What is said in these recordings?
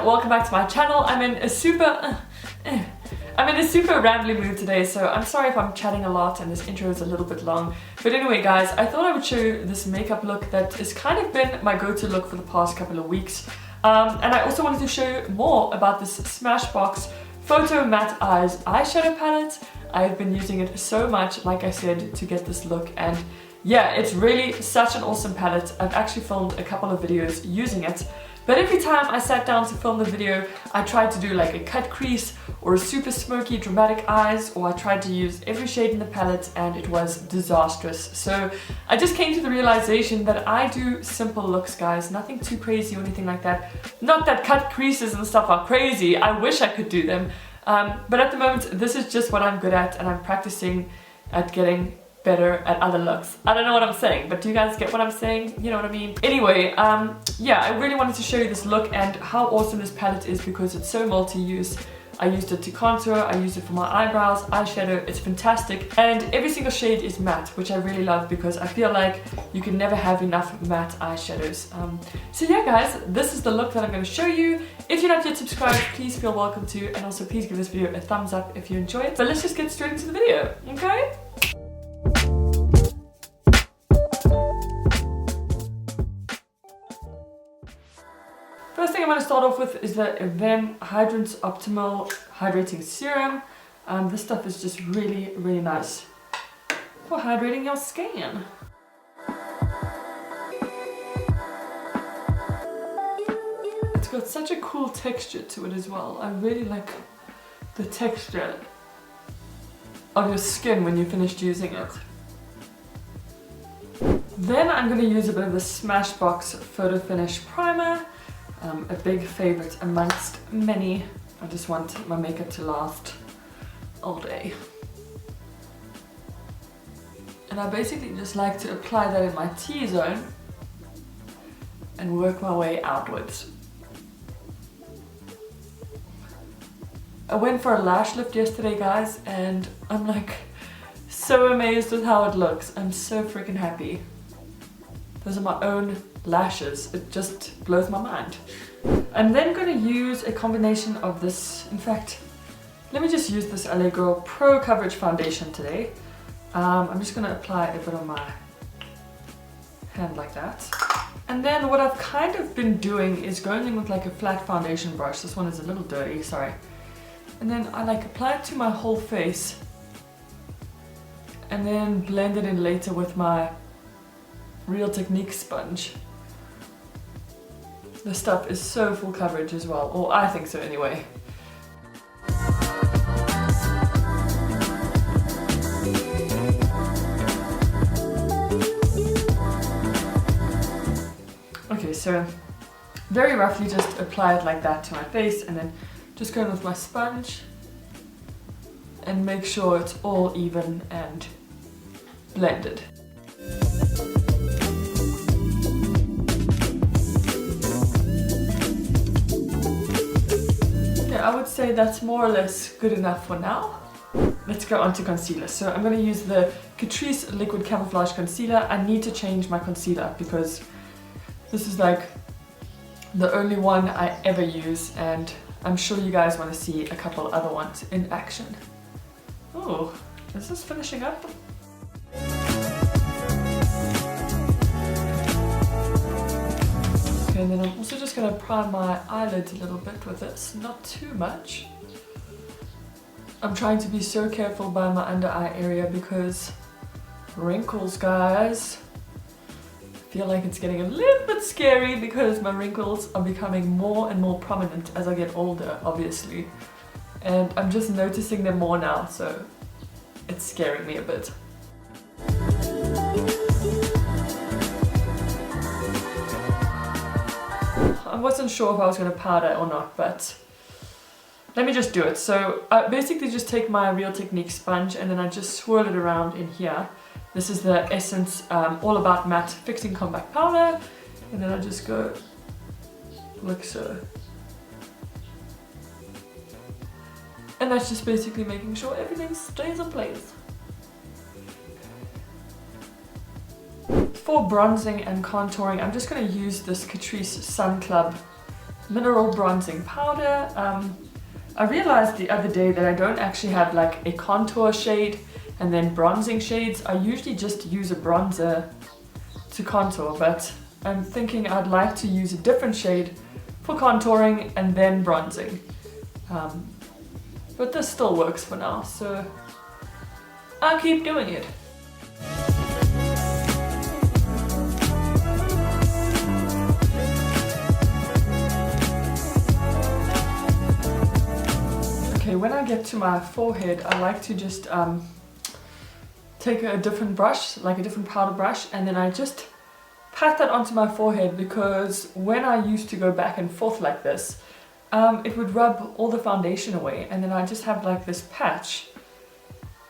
welcome back to my channel. I'm in a super rambly mood today, so I'm sorry if I'm chatting a lot and this intro is a little bit long. But anyway guys, I thought I would show you this makeup look that has kind of been my go-to look for the past couple of weeks. And I also wanted to show you more about this Smashbox Photo Matte Eyes eyeshadow palette. I've been using it so much, like I said, to get this look, and yeah, it's really such an awesome palette. I've actually filmed a couple of videos using it. But every time I sat down to film the video, I tried to do like a cut crease or a super smoky dramatic eyes, or I tried to use every shade in the palette and it was disastrous. So I just came to the realization that I do simple looks, guys, nothing too crazy or anything like that. Not that cut creases and stuff are crazy, I wish I could do them. But at the moment, this is just what I'm good at, and I'm practicing at getting better at other looks. I don't know what I'm saying, but do you guys get what I'm saying? You know what I mean? Anyway, yeah, I really wanted to show you this look and how awesome this palette is because it's so multi-use. I used it to contour, I used it for my eyebrows, eyeshadow, it's fantastic. And every single shade is matte, which I really love because I feel like you can never have enough matte eyeshadows. So yeah guys, this is the look that I'm going to show you. If you're not yet subscribed, please feel welcome to, and also please give this video a thumbs up if you enjoy it. But let's just get straight into the video, okay? First thing I'm going to start off with is the Avene Hydrance Optimal Hydrating Serum. This stuff is just really, really nice for hydrating your skin. It's got such a cool texture to it as well. I really like the texture of your skin when you're finished using it. Then I'm going to use a bit of the Smashbox Photo Finish Primer. A big favorite amongst many. I just want my makeup to last all day. And I basically just like to apply that in my T-zone and work my way outwards. I went for a lash lift yesterday, guys, and I'm like so amazed with how it looks. I'm so freaking happy. Those are my own lashes. It just blows my mind. I'm then going to use a combination of this. In fact, let me just use this LA Girl Pro Coverage Foundation today. I'm just going to apply a bit on my hand like that. And then what I've kind of been doing is going in with like a flat foundation brush. This one is a little dirty, sorry. And then I like apply it to my whole face and then blend it in later with my Real Technique sponge. This stuff is so full coverage as well, or I think so anyway. Okay, so very roughly just apply it like that to my face and then just go in with my sponge and make sure it's all even and blended. I would say that's more or less good enough for now. Let's go on to concealer. So I'm going to use the Catrice Liquid Camouflage Concealer. I need to change my concealer because this is like the only one I ever use, and I'm sure you guys want to see a couple other ones in action. Oh, is this finishing up? Okay, and then I'm also just going to prime my eyelids a little bit with this, not too much. I'm trying to be so careful by my under eye area because wrinkles, guys. I feel like it's getting a little bit scary because my wrinkles are becoming more and more prominent as I get older, obviously. And I'm just noticing them more now, so it's scaring me a bit. I wasn't sure if I was going to powder or not, but let me just do it. So I basically just take my Real Technique sponge and then I just swirl it around in here. This is the Essence All About Matte Fixing Compact Powder, and then I just go like so. And that's just basically making sure everything stays in place. For bronzing and contouring, I'm just going to use this Catrice Sun Club mineral bronzing powder. I realized the other day that I don't actually have like a contour shade and then bronzing shades. I usually just use a bronzer to contour, but I'm thinking I'd like to use a different shade for contouring and then bronzing. But this still works for now, so I'll keep doing it. Okay, when I get to my forehead, I like to just take a different brush, like a different powder brush, and then I just pat that onto my forehead, because when I used to go back and forth like this, it would rub all the foundation away, and then I just have like this patch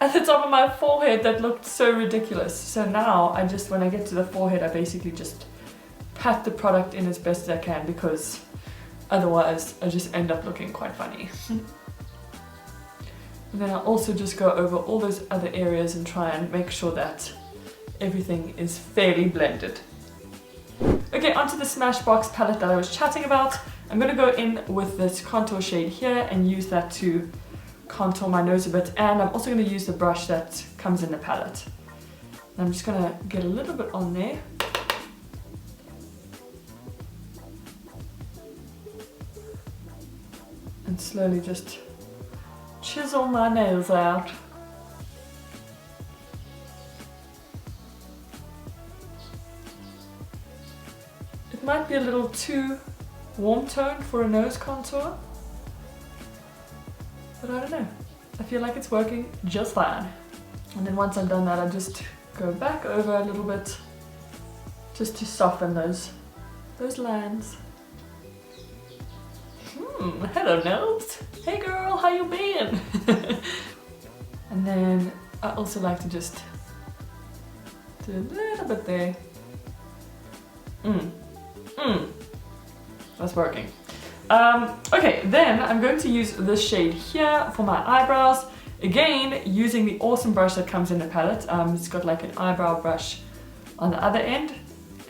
at the top of my forehead that looked so ridiculous. So now I just, when I get to the forehead, I basically just pat the product in as best as I can, because otherwise I just end up looking quite funny. And then I'll also just go over all those other areas and try and make sure that everything is fairly blended. Okay, onto the Smashbox palette that I was chatting about. I'm going to go in with this contour shade here and use that to contour my nose a bit, and I'm also going to use the brush that comes in the palette. And I'm just going to get a little bit on there. And slowly just chisel my nails out. It might be a little too warm tone for a nose contour, but I don't know. I feel like it's working just fine. And then once I've done that, I just go back over a little bit just to soften those lines. Hello nose. Hey girl, how you been? And then I also like to just do a little bit there. That's working. Okay, then I'm going to use this shade here for my eyebrows. Again, using the awesome brush that comes in the palette. It's got like an eyebrow brush on the other end.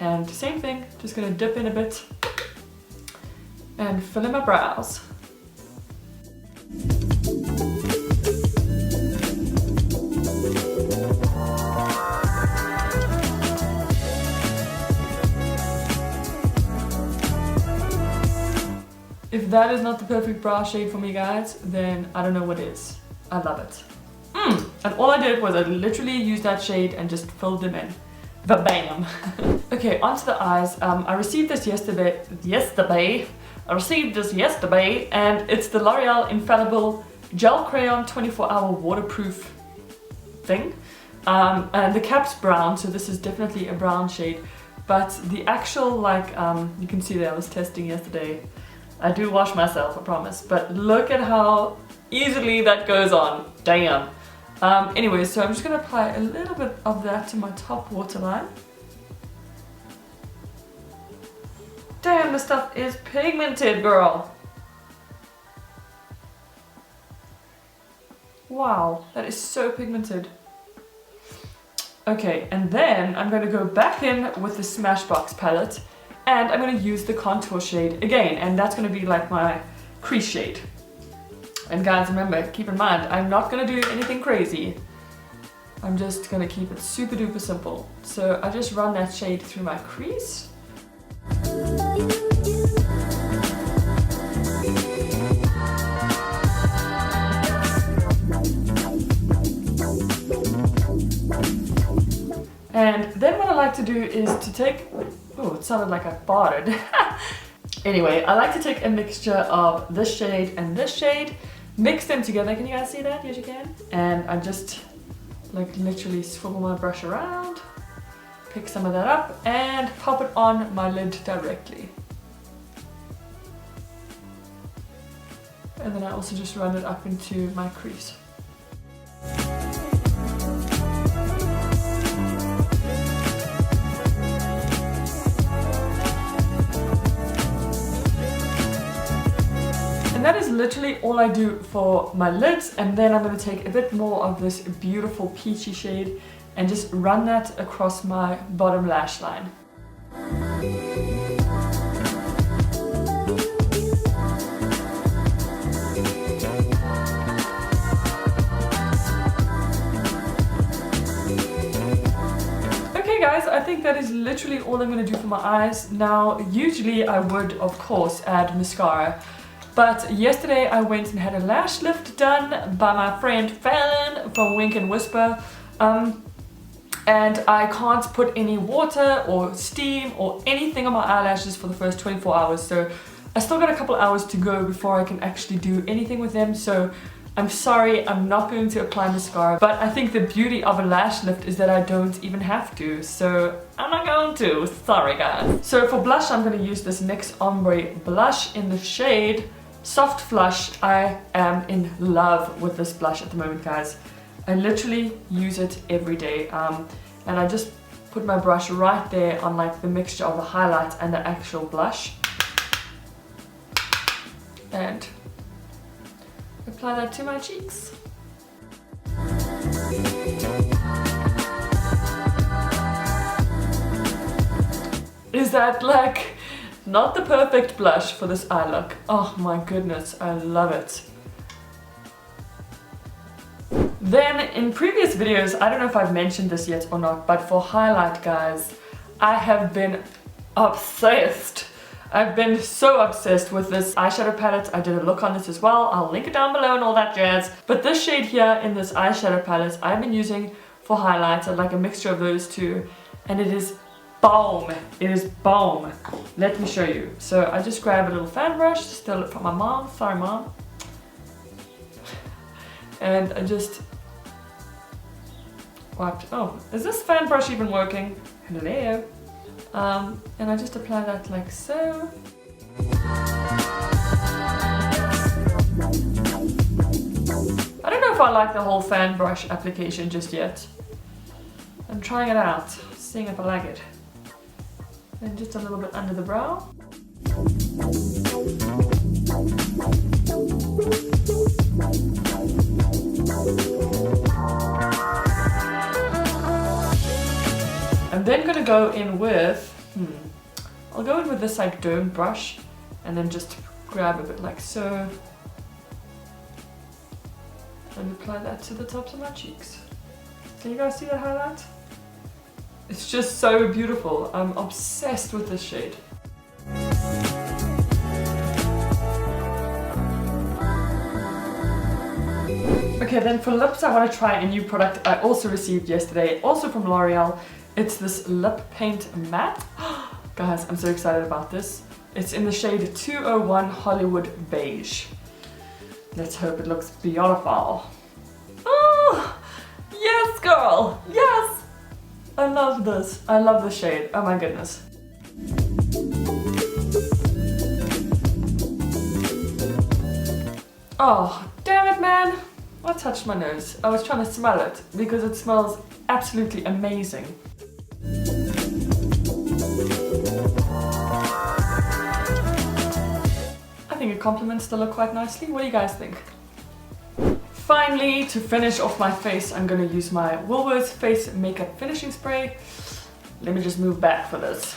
And same thing, just gonna dip in a bit and fill in my brows. If that is not the perfect brow shade for me, guys, then I don't know what is. I love it. And all I did was I literally used that shade and just filled them in. Ba-bam! Okay, onto the eyes. I received this yesterday. I received this yesterday, and it's the L'Oreal Infallible Gel Crayon 24-hour waterproof thing. And the cap's brown, so this is definitely a brown shade. But the actual, like, you can see that I was testing yesterday. I do wash myself, I promise. But look at how easily that goes on. Damn. Anyway, so I'm just going to apply a little bit of that to my top waterline. Damn, the stuff is pigmented, girl. Wow, that is so pigmented. Okay, and then I'm going to go back in with the Smashbox palette, and I'm going to use the contour shade again, and that's going to be like my crease shade. And guys, remember, keep in mind, I'm not going to do anything crazy. I'm just going to keep it super duper simple. So I just run that shade through my crease. And then what I like to do is to take, oh, it sounded like I farted. Anyway, I like to take a mixture of this shade and this shade, mix them together. Can you guys see that? Yes, you can. And I just like literally swivel my brush around, pick some of that up and pop it on my lid directly. And then I also just run it up into my crease. And that is literally all I do for my lids, and then I'm going to take a bit more of this beautiful peachy shade and just run that across my bottom lash line. that is literally all I'm going to do for my eyes. Now, usually I would, of course, add mascara. But yesterday I went and had a lash lift done by my friend Fallon from Wink and Whisper. And I can't put any water or steam or anything on my eyelashes for the first 24 hours. So I still got a couple hours to go before I can actually do anything with them. So I'm sorry, I'm not going to apply mascara. But I think the beauty of a lash lift is that I don't even have to. So I'm not going to. Sorry, guys. So for blush, I'm going to use this NYX Ombre blush in the shade Soft Flush. I am in love with this blush at the moment, guys. I literally use it every day. And I just put my brush right there on like the mixture of the highlight and the actual blush. And apply that to my cheeks. Is that like not the perfect blush for this eye look? Oh my goodness, I love it. Then in previous videos, I don't know if I've mentioned this yet or not, but for highlight, guys, I have been obsessed. I've been so obsessed with this eyeshadow palette. I did a look on this as well. I'll link it down below and all that jazz. But this shade here in this eyeshadow palette, I've been using for highlights. I like a mixture of those two, and it is bomb. It is bomb. Let me show you. So I just grab a little fan brush, steal it from my mom. Sorry, mom. And I just wiped. Oh, is this fan brush even working? Hello. And I just apply that like so. I don't know if I like the whole fan brush application just yet. I'm trying it out, seeing if I like it. And just a little bit under the brow. I'm then gonna go in with, I'll go in with this like dome brush and then just grab a bit like so and apply that to the tops of my cheeks. Can you guys see that highlight? It's just so beautiful. I'm obsessed with this shade. Okay, then for lips, I want to try a new product I also received yesterday, also from L'Oreal. It's this lip paint matte. Guys, I'm so excited about this. It's in the shade 201 Hollywood Beige. Let's hope it looks beautiful. Oh, yes, girl, yes! I love this. I love the shade. Oh my goodness. Oh, damn it, man. I touched my nose. I was trying to smell it because it smells absolutely amazing. I think it complements the look quite nicely. What do you guys think? Finally, to finish off my face, I'm going to use my Woolworths Face Makeup Finishing Spray. Let me just move back for this.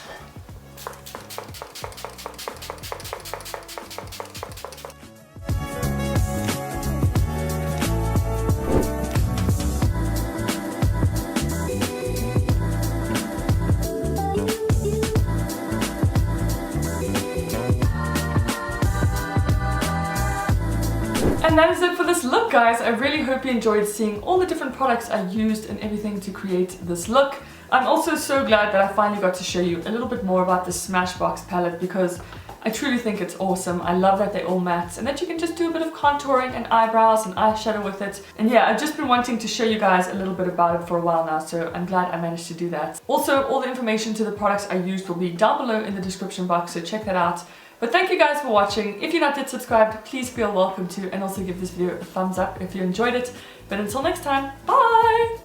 And that is it for this look, guys. I really hope you enjoyed seeing all the different products I used and everything to create this look. I'm also so glad that I finally got to show you a little bit more about the Smashbox palette because I truly think it's awesome. I love that they're all mattes and that you can just do a bit of contouring and eyebrows and eyeshadow with it. And yeah, I've just been wanting to show you guys a little bit about it for a while now, so I'm glad I managed to do that. Also, all the information to the products I used will be down below in the description box, so check that out. But thank you guys for watching. If you're not yet subscribed, please feel welcome to, and also give this video a thumbs up if you enjoyed it. But until next time, bye!